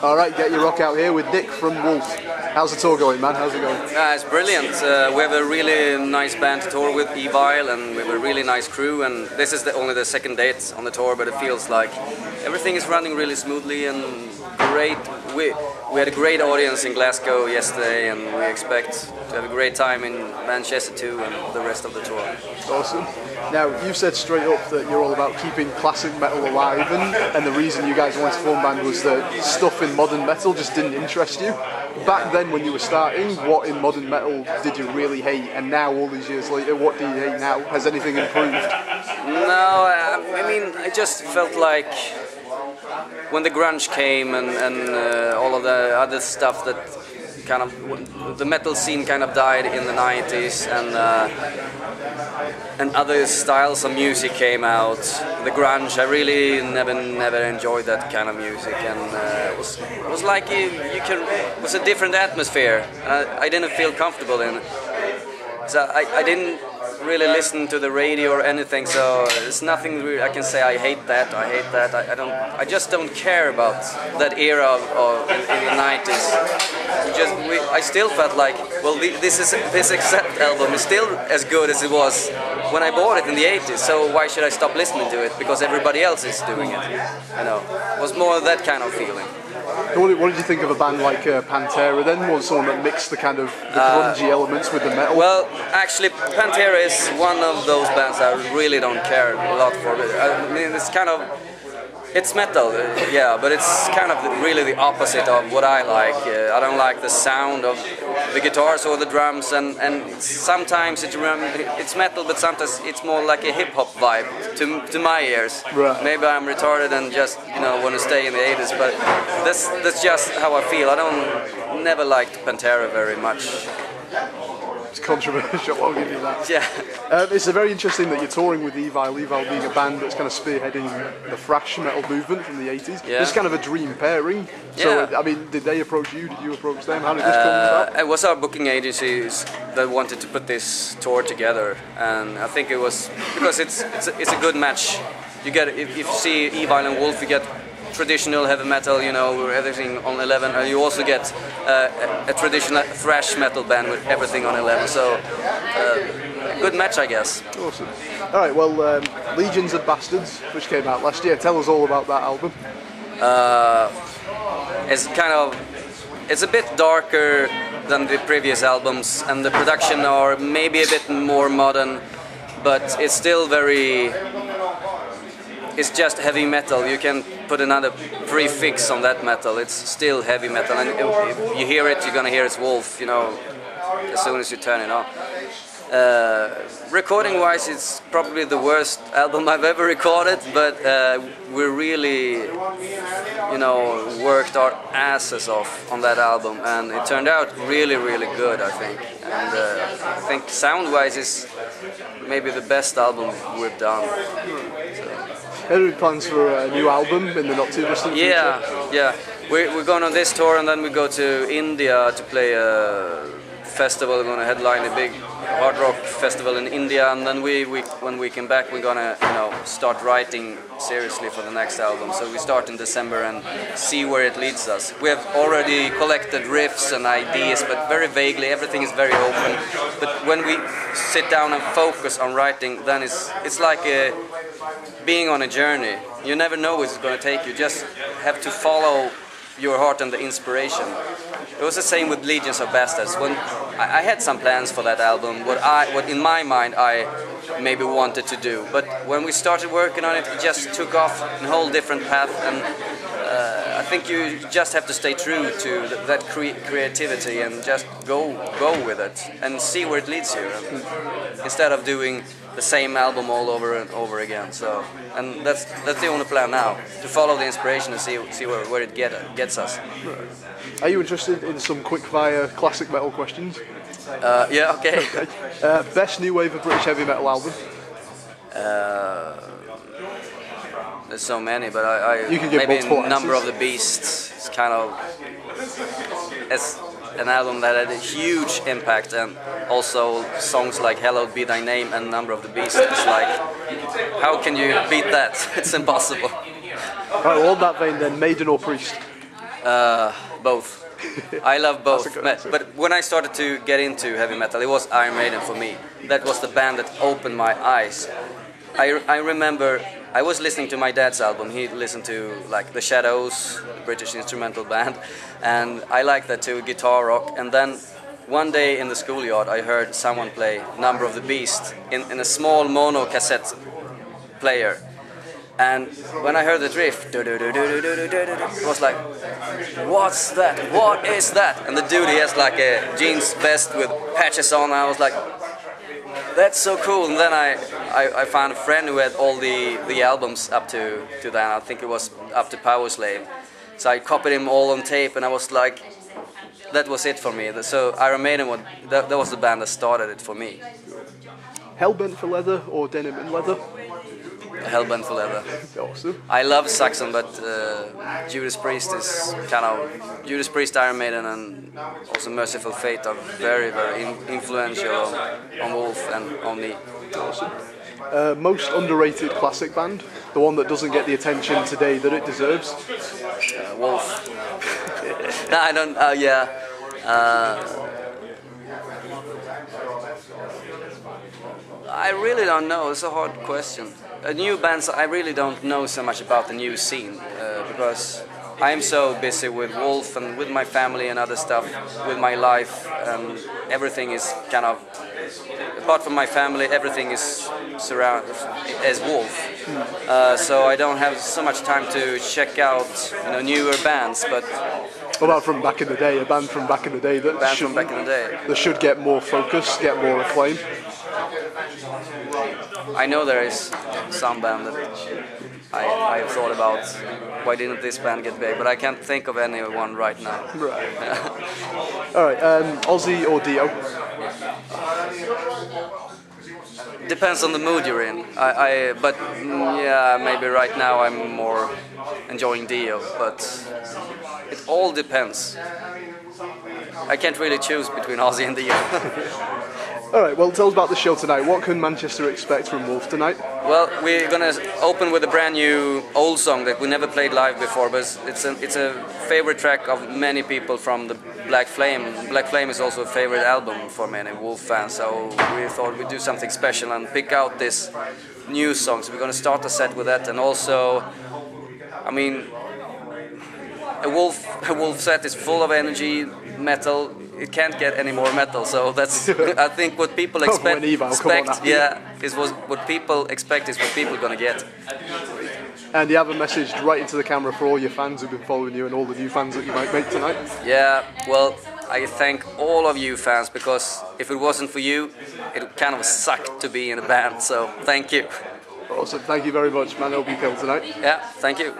All right, get your rock out here with Nick from Wolf. How's the tour going, man? How's it going? It's brilliant. We have a really nice band to tour with, Evil, and we have a really nice crew. And this is only the second date on the tour, but it feels like everything is running really smoothly and great. We had a great audience in Glasgow yesterday, and we expect to have a great time in Manchester too, and the rest of the tour. Awesome. Now, you've said straight up that you're all about keeping classic metal alive, and the reason you guys wanted to form a band was that stuff in modern metal just didn't interest you. Back then, when you were starting, what in modern metal did you really hate? And now, all these years later, what do you hate now? Has anything improved? No, I mean, I just felt like when the grunge came and all of the other stuff that kind of, the metal scene kind of died in the 90s, and other styles of music came out. The grunge, I really never enjoyed that kind of music, and it was like it was a different atmosphere. I didn't feel comfortable in it. So I didn't really listen to the radio or anything, so it's nothing really I can say I hate that. I just don't care about that era in the 90s. I still felt like, well, this Accept album is still as good as it was when I bought it in the 80s, so why should I stop listening to it because everybody else is doing it? You know, it was more that kind of feeling. What did you think of a band like Pantera then? Was someone that mixed the kind of the grungy elements with the metal? Well, actually, Pantera is one of those bands I really don't care a lot for. I mean, it's kind of, it's metal, yeah, but it's kind of really the opposite of what I like. I don't like the sound of the guitars or the drums, and sometimes it's metal, but sometimes it's more like a hip-hop vibe to my ears. Right. Maybe I'm retarded and just want to stay in the 80s, but that's just how I feel. I never liked Pantera very much. It's controversial, I'll give you that. Yeah. It's very interesting that you're touring with Evil being a band that's kind of spearheading the thrash metal movement from the 80s. Yeah. It's kind of a dream pairing. Yeah. So, I mean, did they approach you? Did you approach them? How did this come about? It was our booking agencies that wanted to put this tour together, and I think it was because it's a good match. You get, if you see Evil and Wolf, you get traditional heavy metal, everything on 11, and you also get a traditional thrash metal band with everything on 11, so a good match, I guess. Awesome. Alright, well, Legions of Bastards, which came out last year, tell us all about that album. It's a bit darker than the previous albums, and the production are maybe a bit more modern, but it's still it's just heavy metal. You can put another prefix on that metal. It's still heavy metal, and if you hear it, you're gonna hear it's Wolf, as soon as you turn it on. Recording-wise, it's probably the worst album I've ever recorded, but we really, worked our asses off on that album, and it turned out really, really good, I think. And I think sound-wise, it's maybe the best album we've done. Any plans for a new album in the not too distant future? Yeah. We're going on this tour, and then we go to India to play a festival. We're going to headline a big hard rock festival in India, and then when we come back, we're going to start writing seriously for the next album. So we start in December and see where it leads us. We have already collected riffs and ideas, but very vaguely. Everything is very open. But when we sit down and focus on writing, then it's like being on a journey. You never know where it's going to take you. Just have to follow your heart and the inspiration. It was the same with Legions of Bastards. When I had some plans for that album, what in my mind I maybe wanted to do, but when we started working on it, it just took off in a whole different path, and I think you just have to stay true to that creativity and just go with it and see where it leads you, instead of doing the same album all over and over again. So, and that's the only plan now, to follow the inspiration and see where it gets us. Are you interested in some quick-fire classic metal questions? Yeah, okay. Best new wave of British heavy metal album? There's so many, but I you can give maybe Number answers. of the Beast. It's kind of an album that had a huge impact, and also songs like Hallowed Be Thy Name and Number of the Beast. It's like, how can you beat that? It's impossible. Right, well, on that vein then, Maiden or Priest? Both. I love both. That's a good answer. But when I started to get into heavy metal, it was Iron Maiden for me. That was the band that opened my eyes. I remember I was listening to my dad's album. He listened to like The Shadows, the British instrumental band, and I liked that too, guitar rock. And then one day in the schoolyard, I heard someone play Number of the Beast in a small mono cassette player. And when I heard the riff, it was like, what's that? What is that? And the dude, he has like a jeans vest with patches on. And I was like, that's so cool. And then I found a friend who had all the albums up to that. I think it was up to Power Slave. So I copied him all on tape, and I was like, that was it for me. So Iron Maiden, that was the band that started it for me. Hellbent for leather or denim and leather? Hellbent for leather. Awesome. I love Saxon, but Judas Priest is kind of Judas Priest, Iron Maiden, and also Merciful Fate are very, very influential on Wolf and on me. Awesome. Most underrated classic band, the one that doesn't get the attention today that it deserves. Wolf. No, I don't. Yeah. I really don't know. It's a hard question. New bands, I really don't know so much about the new scene because I'm so busy with Wolf and with my family and other stuff, with my life, and everything is kind of, apart from my family, everything is surrounded as Wolf. So I don't have so much time to check out newer bands, but. What about from back in the day? A band from back in the day that should get more focus, get more acclaim. I know there is some band that I've thought about. Why didn't this band get big? But I can't think of anyone right now. Right. All right. Ozzy or Dio? Depends on the mood you're in. But yeah, maybe right now I'm more enjoying Dio. But it all depends. I can't really choose between Ozzy and Dio. Alright, well tell us about the show tonight. What can Manchester expect from Wolf tonight? Well, we're gonna open with a brand new old song that we never played live before, but it's a favorite track of many people from the Black Flame. Black Flame is also a favorite album for many Wolf fans, so we thought we'd do something special and pick out this new song. So we're gonna start the set with that, and also, I mean, a Wolf set is full of energy, metal. It can't get any more metal, so that's I think what people expect. Is what people expect is what people are gonna get. And you have a message right into the camera for all your fans who've been following you and all the new fans that you might make tonight. Yeah, well, I thank all of you fans, because if it wasn't for you, it kind of sucked to be in a band. So thank you. Awesome, thank you very much, man. It'll be killed tonight. Yeah, thank you.